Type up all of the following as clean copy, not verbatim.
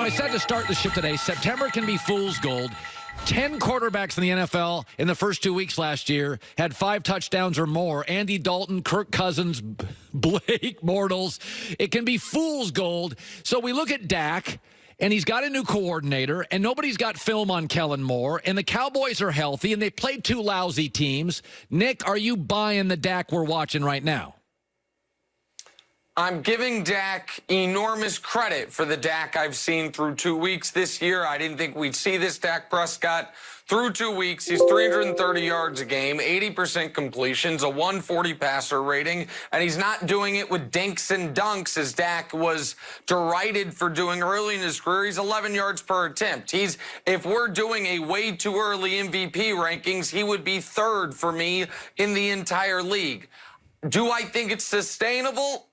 I said to start the ship today, September can be fool's gold. 10 quarterbacks in the NFL in the first 2 weeks last year had 5 touchdowns or more. Andy Dalton, Kirk Cousins, Blake Bortles. It can be fool's gold. So we look at Dak, and he's got a new coordinator, and nobody's got film on Kellen Moore, and the Cowboys are healthy, and they played 2 lousy teams. Nick, are you buying the Dak we're watching right now? I'm giving Dak enormous credit for the Dak I've seen through 2 weeks this year. I didn't think we'd see this Dak Prescott through 2 weeks. He's 330 yards a game, 80% completions, a 140 passer rating, and he's not doing it with dinks and dunks as Dak was derided for doing early in his career. He's 11 yards per attempt. If we're doing a way too early MVP rankings, he would be 3rd for me in the entire league. Do I think it's sustainable?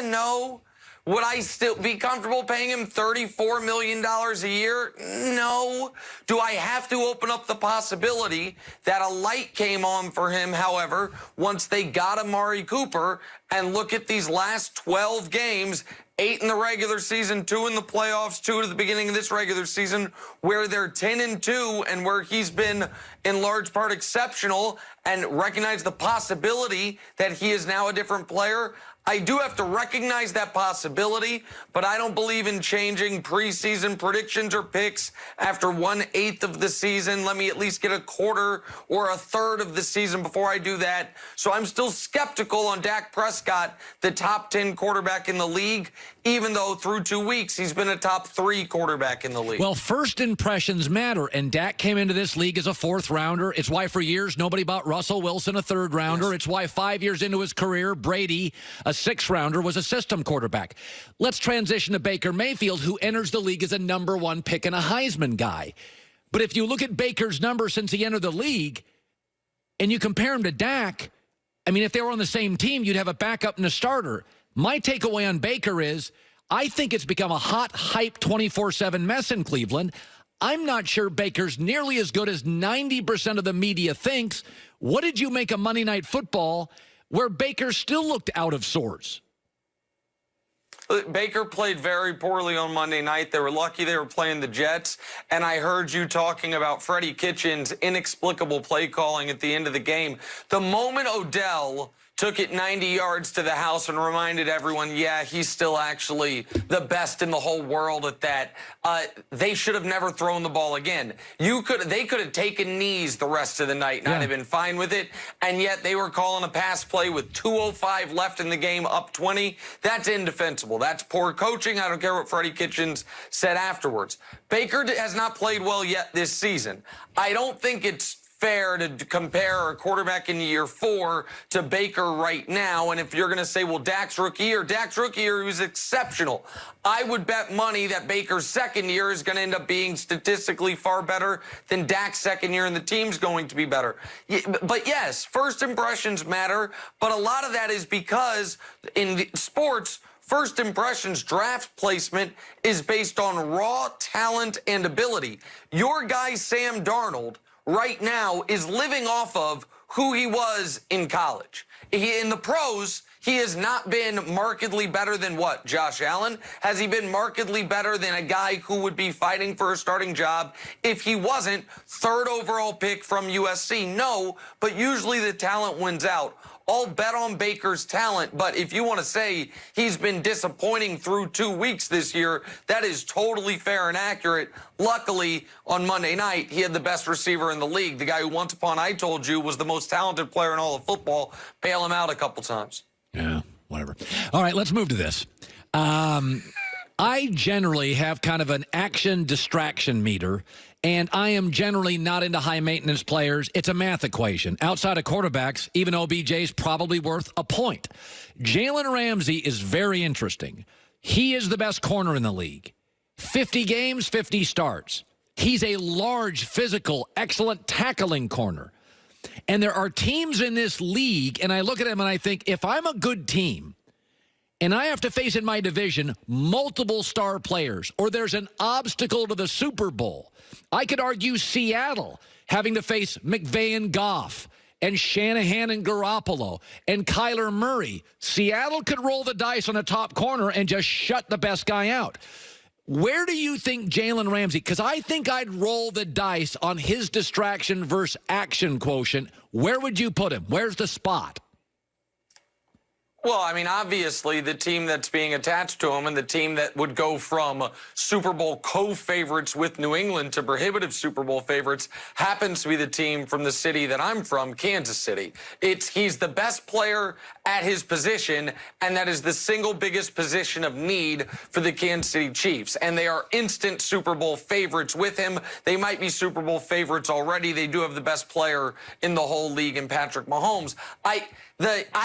No. Would I still be comfortable paying him $34 million a year? No. Do I have to open up the possibility that a light came on for him, however, once they got Amari Cooper, and look at these last 12 games, 8 in the regular season, 2 in the playoffs, 2 at the beginning of this regular season, where they're 10-2 and where he's been in large part exceptional, and recognize the possibility that he is now a different player? I do have to recognize that possibility, but I don't believe in changing preseason predictions or picks after 1/8 of the season. Let me at least get a quarter or a third of the season before I do that. So I'm still skeptical on Dak Prescott, the top 10 quarterback in the league, even though through 2 weeks he's been a top 3 quarterback in the league. Well, first impressions matter, and Dak came into this league as a 4th rounder. It's why for years nobody bought Russell Wilson, a 3rd rounder. Yes. It's why 5 years into his career, Brady, a 6th rounder, was a system quarterback. Let's transition to Baker Mayfield, who enters the league as a number 1 pick and a Heisman guy. But if you look at Baker's numbers since he entered the league and you compare him to Dak, I mean, if they were on the same team, you'd have a backup and a starter. My takeaway on Baker is I think it's become a hot, hype 24/7 mess in Cleveland. I'm not sure Baker's nearly as good as 90% of the media thinks. What did you make of Monday Night Football, where Baker still looked out of sorts? Baker played very poorly on Monday night. They were lucky they were playing the Jets. And I heard you talking about Freddie Kitchens' inexplicable play calling at the end of the game. The moment Odell took it 90 yards to the house and reminded everyone, yeah, he's still actually the best in the whole world at that, they should have never thrown the ball again. They could have taken knees the rest of the night and I'd have been fine with it, and yet they were calling a pass play with 2:05 left in the game, up 20. That's indefensible. That's poor coaching. I don't care what Freddie Kitchens said afterwards. Baker has not played well yet this season. I don't think it's fair to compare a quarterback in year 4 to Baker right now. And if you're going to say, well, Dak's rookie year, he was exceptional. I would bet money that Baker's second year is going to end up being statistically far better than Dak's second year, and the team's going to be better. But yes, first impressions matter, but a lot of that is because in sports, first impressions draft placement is based on raw talent and ability. Your guy, Sam Darnold, right now is living off of who he was in college. In the pros, he has not been markedly better than what? Josh Allen? Has he been markedly better than a guy who would be fighting for a starting job if he wasn't 3rd overall pick from USC? No, but usually the talent wins out. I'll bet on Baker's talent, but if you want to say he's been disappointing through 2 weeks this year, that is totally fair and accurate. Luckily, on Monday night, he had the best receiver in the league. The guy who once upon I told you was the most talented player in all of football, bail him out a couple times. Yeah, whatever. All right, let's move to this. I generally have kind of an action distraction meter, and I am generally not into high-maintenance players. It's a math equation. Outside of quarterbacks, even OBJ's probably worth a point. Jalen Ramsey is very interesting. He is the best corner in the league. 50 games, 50 starts. He's a large, physical, excellent tackling corner. And there are teams in this league, and I look at them and I think, if I'm a good team, and I have to face in my division multiple star players, or there's an obstacle to the Super Bowl, I could argue Seattle having to face McVay and Goff and Shanahan and Garoppolo and Kyler Murray. Seattle could roll the dice on a top corner and just shut the best guy out. Where do you think Jalen Ramsey, because I think I'd roll the dice on his distraction versus action quotient. Where would you put him? Where's the spot? Well, I mean, obviously, the team that's being attached to him and the team that would go from Super Bowl co-favorites with New England to prohibitive Super Bowl favorites happens to be the team from the city that I'm from, Kansas City. He's the best player at his position, and that is the single biggest position of need for the Kansas City Chiefs. And they are instant Super Bowl favorites with him. They might be Super Bowl favorites already. They do have the best player in the whole league in Patrick Mahomes. I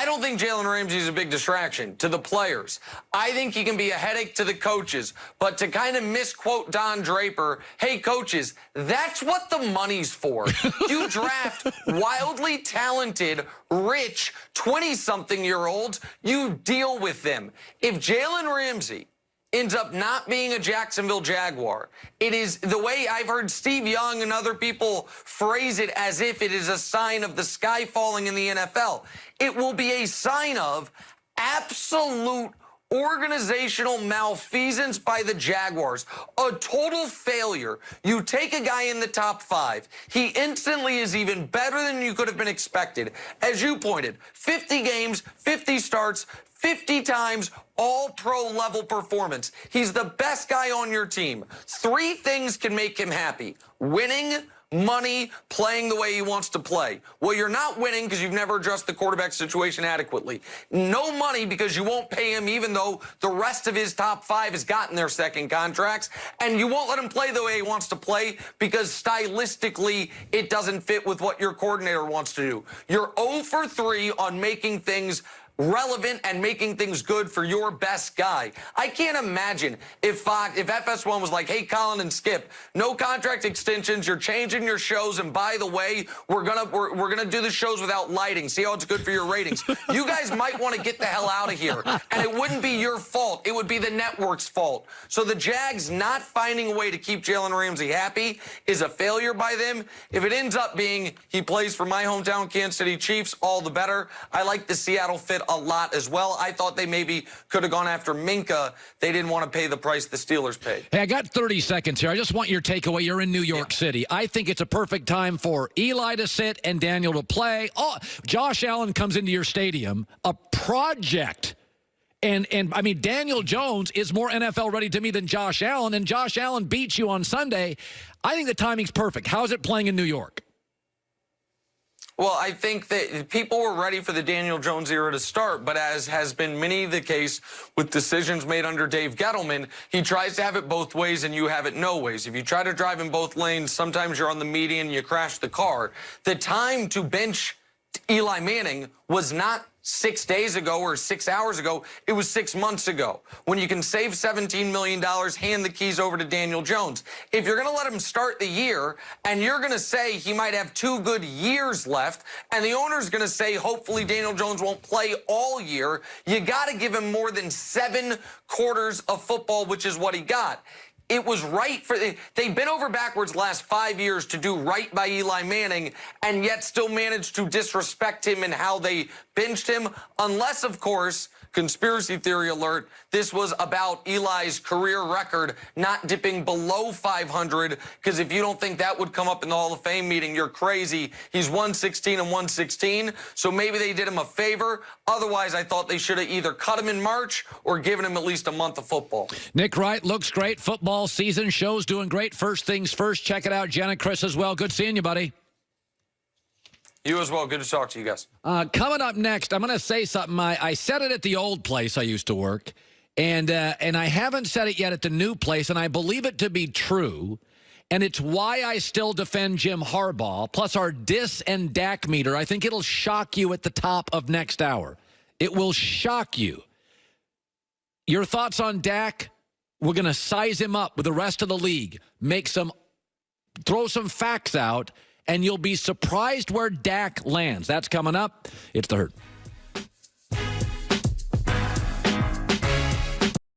don't think Jalen Ramsey is a big distraction to the players. I think he can be a headache to the coaches. But to kind of misquote Don Draper, hey, coaches, that's what the money's for. You draft wildly talented, rich, 20-something-year-olds, you deal with them. If Jalen Ramsey ends up not being a Jacksonville Jaguar, it is the way I've heard Steve Young and other people phrase it, as if it is a sign of the sky falling in the NFL. It will be a sign of absolute organizational malfeasance by the Jaguars, a total failure. You take a guy in the top 5. He instantly is even better than you could have been expected. As you pointed, 50 games, 50 starts, 50 times all-pro level performance. He's the best guy on your team. 3 things can make him happy: winning, money, playing the way he wants to play. Well, you're not winning because you've never addressed the quarterback situation adequately. No money because you won't pay him even though the rest of his top 5 has gotten their second contracts. And you won't let him play the way he wants to play because stylistically it doesn't fit with what your coordinator wants to do. You're 0 for 3 on making things relevant and making things good for your best guy. I can't imagine if FS1 was like, hey, Colin and Skip, no contract extensions, you're changing your shows, and by the way, we're gonna do the shows without lighting. See how it's good for your ratings. You guys might want to get the hell out of here. And it wouldn't be your fault. It would be the network's fault. So the Jags not finding a way to keep Jalen Ramsey happy is a failure by them. If it ends up being he plays for my hometown Kansas City Chiefs, all the better. I like the Seattle fit a lot as well. I thought they maybe could have gone after Minka. They didn't want to pay the price the Steelers paid. Hey, I got 30 seconds here. I just want your takeaway. You're in New York City. I think it's a perfect time for Eli to sit and Daniel to play. Oh, Josh Allen comes into your stadium, a project. And I mean, Daniel Jones is more NFL ready to me than Josh Allen, and Josh Allen beats you on Sunday. I think the timing's perfect. How's it playing in New York? Well, I think that people were ready for the Daniel Jones era to start, but as has been many the case with decisions made under Dave Gettleman, he tries to have it both ways and you have it no ways. If you try to drive in both lanes, sometimes you're on the median and you crash the car. The time to bench Eli Manning was not 6 days ago or 6 hours ago. It was 6 months ago. When you can save $17 million, hand the keys over to Daniel Jones. If you're going to let him start the year and you're going to say he might have 2 good years left and the owner's going to say hopefully Daniel Jones won't play all year, you got to give him more than 7 quarters of football, which is what he got. It was right for they've been over backwards last 5 years to do right by Eli Manning and yet still managed to disrespect him in how they benched him, unless, of course, conspiracy theory alert, this was about Eli's career record not dipping below 500, because if you don't think that would come up in the Hall of Fame meeting, you're crazy. He's 116 and 116, so maybe they did him a favor. Otherwise, I thought they should have either cut him in March or given him at least a month of football. Nick Wright looks great. Football season, show's doing great. First things first, check it out. Jenna, Chris as well. Good seeing you, buddy. You as well. Good to talk to you guys. Coming up next, I'm going to say something. I said it at the old place I used to work, and I haven't said it yet at the new place, and I believe it to be true, and it's why I still defend Jim Harbaugh, plus our Dis and Dak meter. I think it'll shock you at the top of next hour. It will shock you. Your thoughts on Dak? We're going to size him up with the rest of the league, throw some facts out, and you'll be surprised where Dak lands. That's coming up. It's The Herd.